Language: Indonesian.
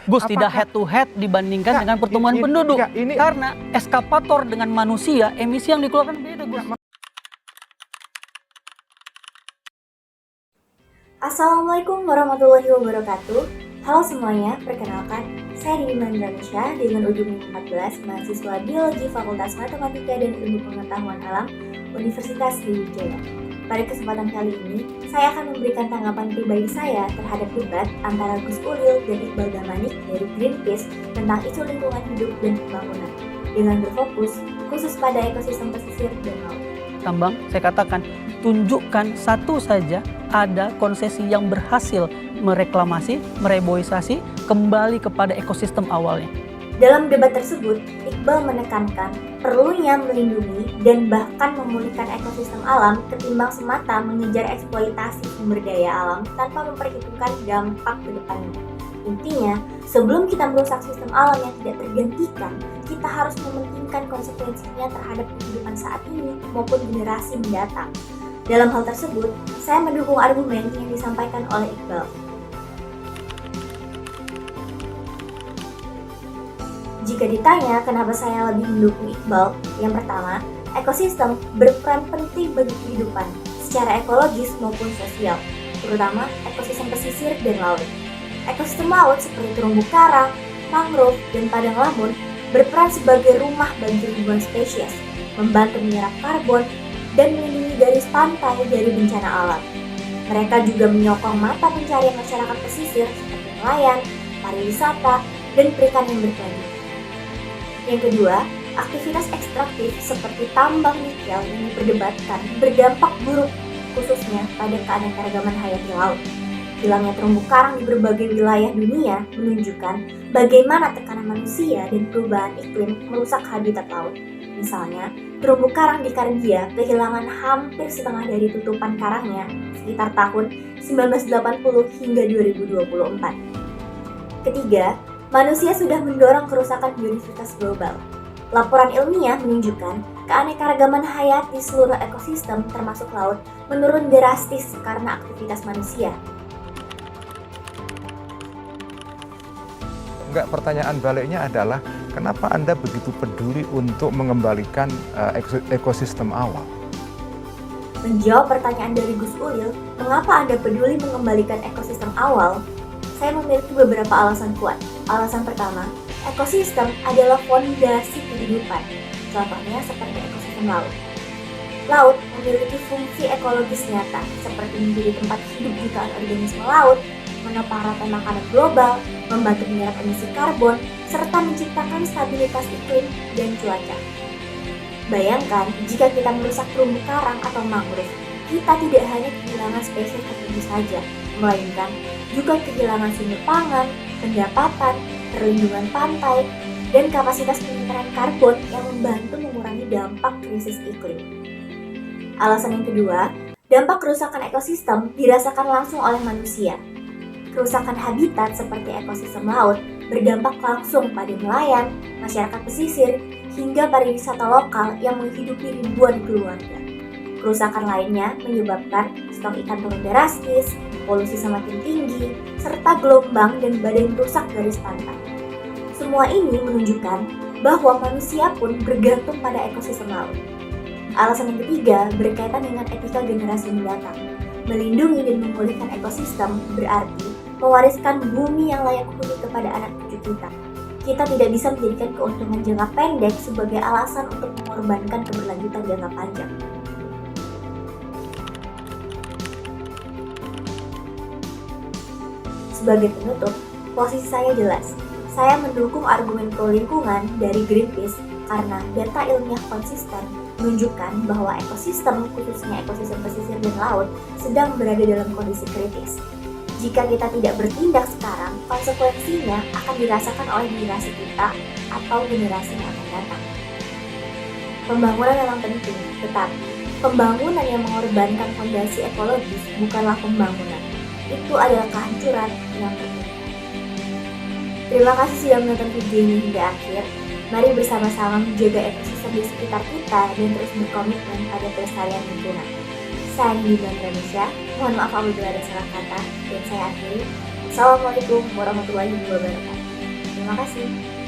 Gus, tidak head to head dibandingkan dengan pertumbuhan penduduk. Karena eskapator dengan manusia, emisi yang dikeluarkan beda, Gus. Assalamualaikum warahmatullahi wabarakatuh. Halo semuanya, perkenalkan, saya Dini Mandranisha dengan ujung 14, mahasiswa Biologi Fakultas Matematika dan Ilmu Pengetahuan Alam Universitas Sriwijaya. Pada kesempatan kali ini, saya akan memberikan tanggapan pribadi saya terhadap debat antara Gus Ulil dan Iqbal Damanik dari Greenpeace tentang isu lingkungan hidup dan pembangunan, dengan berfokus khusus pada ekosistem pesisir dan laut. Tambang, saya katakan, tunjukkan satu saja ada konsesi yang berhasil mereklamasi, mereboisasi, kembali kepada ekosistem awalnya. Dalam debat tersebut, Iqbal menekankan perlunya melindungi dan bahkan memulihkan ekosistem alam ketimbang semata mengejar eksploitasi sumber daya alam tanpa memperhitungkan dampak ke depannya. Intinya, sebelum kita merusak sistem alam yang tidak tergantikan, kita harus mementingkan konsekuensinya terhadap kehidupan saat ini maupun generasi mendatang. Dalam hal tersebut, saya mendukung argumen yang disampaikan oleh Iqbal. Jika ditanya kenapa saya lebih mendukung Iqbal, yang pertama, ekosistem berperan penting bagi kehidupan secara ekologis maupun sosial, terutama ekosistem pesisir dan laut. Ekosistem laut seperti terumbu karang, mangrove, dan padang lamun berperan sebagai rumah bagi ribuan spesies, membantu menyerap karbon, dan melindungi garis pantai dari bencana alam. Mereka juga menyokong mata pencarian masyarakat pesisir seperti nelayan, pariwisata, dan perikanan yang berkelanjutan. Yang kedua, aktivitas ekstraktif seperti tambang nikel yang diperdebatkan berdampak buruk khususnya pada keanekaragaman hayati laut. Hilangnya terumbu karang di berbagai wilayah dunia menunjukkan bagaimana tekanan manusia dan perubahan iklim merusak habitat laut. Misalnya, terumbu karang di Karibia kehilangan hampir setengah dari tutupan karangnya sekitar tahun 1980 hingga 2024. Ketiga, manusia sudah mendorong kerusakan biodiversitas global. Laporan ilmiah menunjukkan keanekaragaman hayati seluruh ekosistem termasuk laut menurun drastis karena aktivitas manusia. Pertanyaan baliknya adalah kenapa Anda begitu peduli untuk mengembalikan ekosistem awal? Menjawab pertanyaan dari Gus Ulil, mengapa Anda peduli mengembalikan ekosistem awal? Saya memiliki beberapa alasan kuat. Alasan pertama, ekosistem adalah fondasi kehidupan. Contohnya seperti ekosistem laut. Laut memiliki fungsi ekologis nyata, seperti menjadi tempat hidup jutaan organisme laut, menopang rantai makanan global, membantu menyerap emisi karbon, serta menciptakan stabilitas iklim dan cuaca. Bayangkan jika kita merusak terumbu karang atau mangrove, kita tidak hanya kehilangan spesies tertentu saja, melainkan juga kehilangan sumber pangan, pendapatan, perlindungan pantai, dan kapasitas penyimpanan karbon yang membantu mengurangi dampak krisis iklim. Alasan yang kedua, dampak kerusakan ekosistem dirasakan langsung oleh manusia. Kerusakan habitat seperti ekosistem laut berdampak langsung pada nelayan, masyarakat pesisir, hingga pariwisata lokal yang menghidupi ribuan keluarga. Kerusakan lainnya menyebabkan stok ikan turun drastis, polusi semakin tinggi, serta gelombang dan badan rusak garis pantai. Semua ini menunjukkan bahwa manusia pun bergantung pada ekosistem laut. Alasan yang ketiga berkaitan dengan etika generasi mendatang. Melindungi dan memulihkan ekosistem berarti mewariskan bumi yang layak huni kepada anak cucu kita. Kita tidak bisa menjadikan keuntungan jangka pendek sebagai alasan untuk mengorbankan keberlanjutan jangka panjang. Sebagai penutup, posisi saya jelas. Saya mendukung argumen pro lingkungan dari Greenpeace karena data ilmiah konsisten menunjukkan bahwa ekosistem, khususnya ekosistem pesisir dan laut, sedang berada dalam kondisi kritis. Jika kita tidak bertindak sekarang, konsekuensinya akan dirasakan oleh generasi kita atau generasi yang akan datang. Pembangunan memang penting, tetapi pembangunan yang mengorbankan fondasi ekologis bukanlah pembangunan. Itu adalah kehancuran yang penting. Terima kasih sudah menonton video ini hingga akhir. Mari bersama-sama menjaga ekosistem di sekitar kita dan terus berkomitmen pada pelestarian lingkungan. Saya Dini Indonesia, mohon maaf apabila ada salah kata, dan saya akhiri. Assalamualaikum warahmatullahi wabarakatuh. Terima kasih.